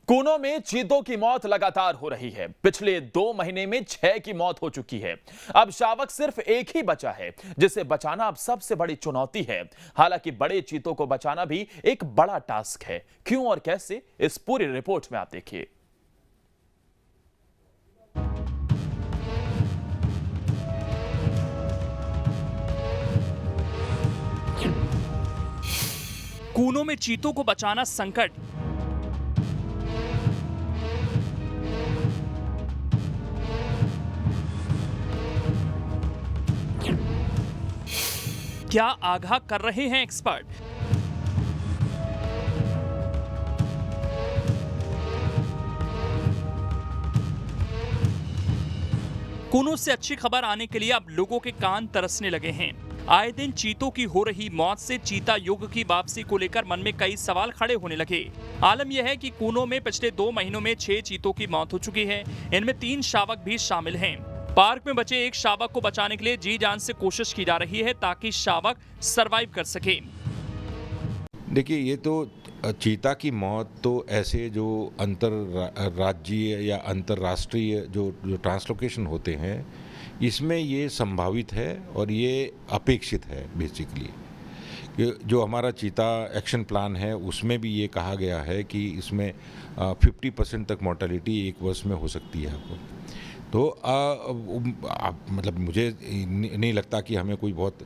कूनो में चीतों की मौत लगातार हो रही है। पिछले 2 महीने में 6 की मौत हो चुकी है। अब शावक सिर्फ एक ही बचा है, जिसे बचाना अब सबसे बड़ी चुनौती है। हालांकि बड़े चीतों को बचाना भी एक बड़ा टास्क है। क्यों और कैसे, इस पूरी रिपोर्ट में आप देखिए। कूनो में चीतों को बचाना संकट। क्या आगाह कर रहे हैं एक्सपर्ट? कूनो से अच्छी खबर आने के लिए अब लोगों के कान तरसने लगे हैं। आए दिन चीतों की हो रही मौत से चीता युग की वापसी को लेकर मन में कई सवाल खड़े होने लगे। आलम यह है कि कूनो में पिछले 2 महीनों में 6 चीतों की मौत हो चुकी है। इनमें 3 शावक भी शामिल हैं। पार्क में बचे एक शावक को बचाने के लिए जी जान से कोशिश की जा रही है ताकि शावक सरवाइव कर सके। देखिए, ये तो चीता की मौत तो ऐसे जो अंतर्राज्यीय या अंतर्राष्ट्रीय जो ट्रांसलोकेशन होते हैं, इसमें ये संभावित है और ये अपेक्षित है। बेसिकली जो हमारा चीता एक्शन प्लान है उसमें भी ये कहा गया है कि इसमें 50% तक मोर्टेलिटी 1 वर्ष में हो सकती है आपको। तो मतलब मुझे नहीं लगता कि हमें कोई बहुत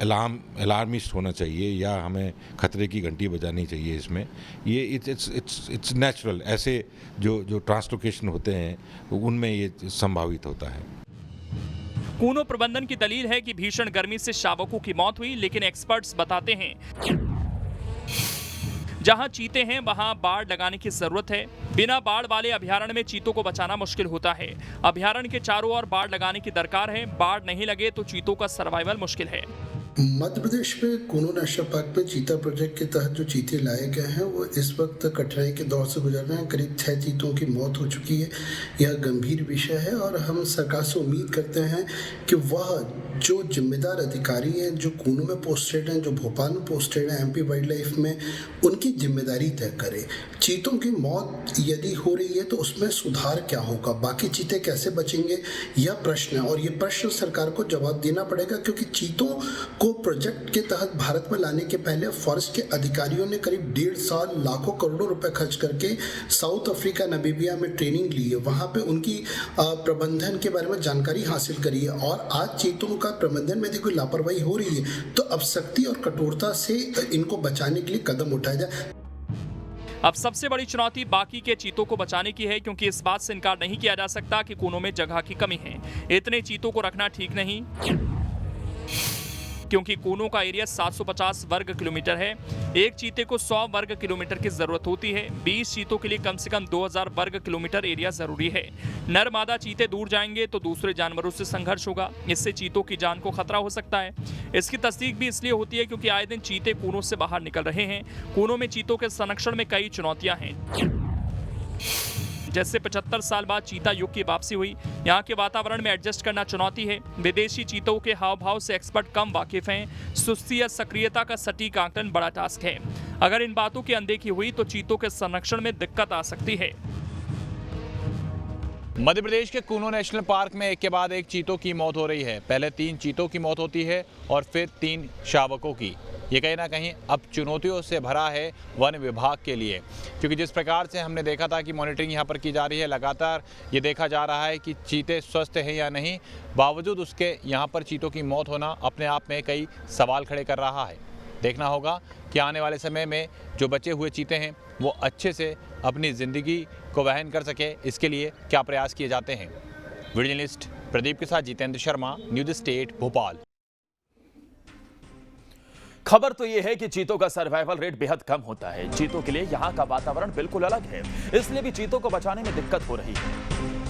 अलार्मिस्ट होना चाहिए या हमें खतरे की घंटी बजानी चाहिए इसमें। ये इट्स नेचुरल। ऐसे जो ट्रांसलोकेशन होते हैं उनमें ये संभावित होता है। कूनो प्रबंधन की दलील है कि भीषण गर्मी से शावकों की मौत हुई, लेकिन एक्सपर्ट्स बताते हैं जहां चीते हैं वहां बाड़ लगाने की जरूरत है। बिना बाड़ वाले अभयारण्य में चीतों को बचाना मुश्किल होता है। अभयारण्य के चारों ओर बाड़ लगाने की दरकार है। बाड़ नहीं लगे तो चीतों का सर्वाइवल मुश्किल है। मध्य प्रदेश में कूनो नेशनल पार्क में चीता प्रोजेक्ट के तहत जो चीते लाए गए हैं वो इस वक्त कठिनाई के दौर से गुजर रहे हैं। करीब 6 चीतों की मौत हो चुकी है। यह गंभीर विषय है और हम सरकार से उम्मीद करते हैं कि वह जो जिम्मेदार अधिकारी हैं, जो कूनो में पोस्टेड हैं, जो भोपाल में पोस्टेड हैं, MP वाइल्ड लाइफ में, उनकी जिम्मेदारी तय करें। चीतों की मौत यदि हो रही है तो उसमें सुधार क्या होगा, बाकी चीते कैसे बचेंगे, यह प्रश्न है और ये प्रश्न सरकार को जवाब देना पड़ेगा। क्योंकि चीतों को प्रोजेक्ट के तहत भारत में लाने के पहले फॉरेस्ट के अधिकारियों ने करीब 1.5 साल लाखों करोड़ों रुपए खर्च करके साउथ अफ्रीका, नामीबिया में ट्रेनिंग ली है। वहां पे उनकी प्रबंधन के बारे में जानकारी हासिल करी है और आज चीतों का प्रबंधन में यदि कोई लापरवाही हो रही है तो अब सख्ती और कठोरता से इनको बचाने के लिए कदम उठाया जाए। अब सबसे बड़ी चुनौती बाकी के चीतों को बचाने की है, क्योंकि इस बात से इनकार नहीं किया जा सकता कि कूनो में जगह की कमी है। इतने चीतों को रखना ठीक नहीं, क्योंकि कूनो का एरिया 750 वर्ग किलोमीटर है। एक चीते को 100 वर्ग किलोमीटर की जरूरत होती है। 20 चीतों के लिए कम से कम 2000 वर्ग किलोमीटर एरिया जरूरी है। नर मादा चीते दूर जाएंगे तो दूसरे जानवरों से संघर्ष होगा। इससे चीतों की जान को खतरा हो सकता है। इसकी तस्दीक भी इसलिए होती है क्योंकि आए दिन चीते कूनो से बाहर निकल रहे हैं। कूनो में चीतों के संरक्षण में कई चुनौतियां हैं। जैसे 75 साल बाद चीता युग की वापसी हुई, यहाँ के वातावरण में एडजस्ट करना चुनौती है। विदेशी चीतों के हाव भाव से एक्सपर्ट कम वाकिफ हैं। सुस्ती या सक्रियता का सटीक आकलन बड़ा टास्क है। अगर इन बातों की अनदेखी हुई तो चीतों के संरक्षण में दिक्कत आ सकती है। मध्य प्रदेश के कूनो नेशनल पार्क में एक के बाद एक चीतों की मौत हो रही है। पहले 3 चीतों की मौत होती है और फिर 3 शावकों की। ये कहीं ना कहीं अब चुनौतियों से भरा है वन विभाग के लिए, क्योंकि जिस प्रकार से हमने देखा था कि मॉनिटरिंग यहाँ पर की जा रही है, लगातार ये देखा जा रहा है कि चीते स्वस्थ हैं या नहीं। बावजूद उसके यहाँ पर चीतों की मौत होना अपने आप में कई सवाल खड़े कर रहा है। देखना होगा कि आने वाले समय में जो बचे हुए चीते हैं वो अच्छे से अपनी ज़िंदगी को वहन कर सके, इसके लिए क्या प्रयास किए जाते हैं। वीडियो जर्नलिस्ट प्रदीप के साथ जितेंद्र शर्मा, न्यूज़ स्टेट, भोपाल। खबर तो यह है कि चीतों का सर्वाइवल रेट बेहद कम होता है। चीतों के लिए यहाँ का वातावरण बिल्कुल अलग है, इसलिए भी चीतों को बचाने में दिक्कत हो रही है।